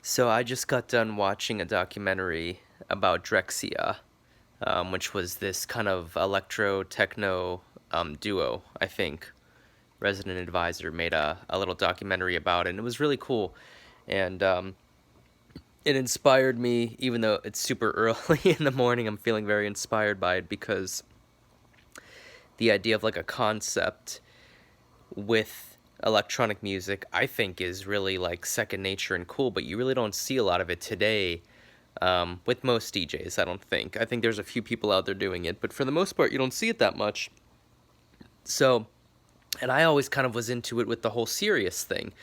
So I just got done watching a documentary about Drexia, which was this kind of electro techno duo, I think. Resident Advisor made a little documentary about it, and it was really cool. And it inspired me, even though it's super early in the morning. I'm feeling very inspired by it because the idea of like a concept with electronic music, I think, is really like second nature and cool, but you really don't see a lot of it today with most DJs, I don't think. I think there's a few people out there doing it, but for the most part, you don't see it that much. So, and I always kind of was into it with the whole serious thing,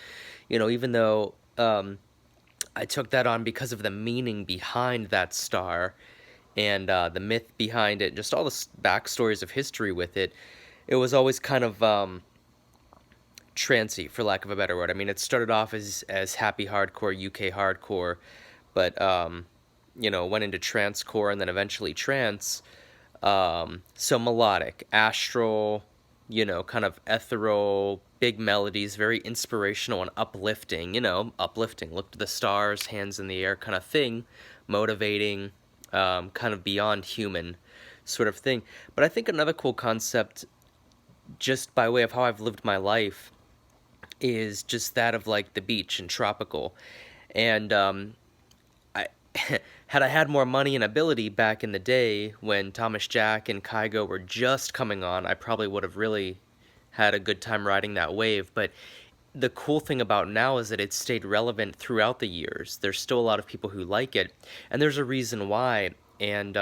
even though I took that on because of the meaning behind that star and the myth behind it, just all the backstories of history with it. It was always kind of trancy, for lack of a better word. I mean, it started off as happy hardcore, UK hardcore, but went into trancecore and then eventually trance. So melodic, astral, kind of ethereal, big melodies, very inspirational and uplifting. Uplifting. Look to the stars, hands in the air, kind of thing, motivating, kind of beyond human, sort of thing. But I think another cool concept, just by way of how I've lived my life, is just that of like the beach and tropical. And I had I had more money and ability back in the day when Thomas Jack and Kygo were just coming on, I probably would have really had a good time riding that wave. But the cool thing about now is that it's stayed relevant throughout the years. There's still a lot of people who like it, and there's a reason why. And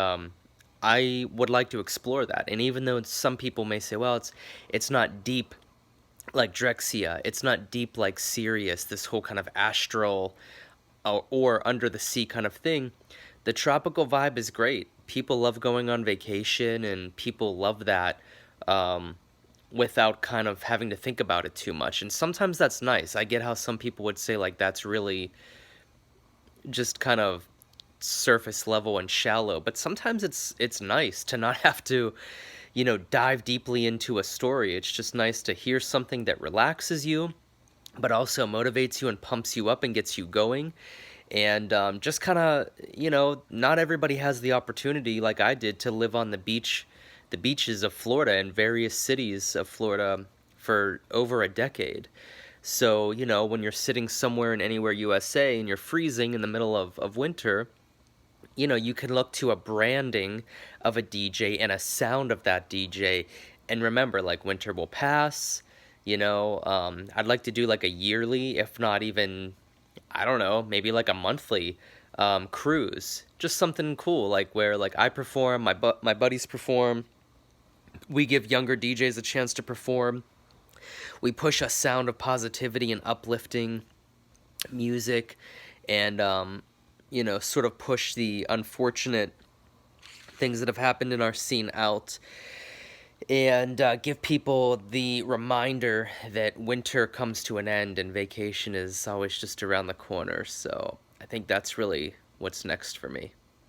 I would like to explore that. And even though some people may say, well, it's not deep like Drexia. It's not deep like Sirius, this whole kind of astral or under the sea kind of thing. The tropical vibe is great. People love going on vacation, and people love that without kind of having to think about it too much. And sometimes that's nice. I get how some people would say, like, that's really just kind of surface level and shallow, but sometimes it's nice to not have to dive deeply into a story. It's just nice to hear something that relaxes you, but also motivates you and pumps you up and gets you going. And just kind of, not everybody has the opportunity like I did to live on the beaches of Florida and various cities of Florida for over a decade. So, when you're sitting somewhere in anywhere USA and you're freezing in the middle of winter, you can look to a branding of a DJ and a sound of that DJ. And remember, like, winter will pass. I'd like to do like a yearly, if not even, I don't know, maybe like a monthly cruise. Just something cool, like where like I perform, my buddies perform. We give younger DJs a chance to perform. We push a sound of positivity and uplifting music, and sort of push the unfortunate things that have happened in our scene out, and give people the reminder that winter comes to an end and vacation is always just around the corner. So I think that's really what's next for me.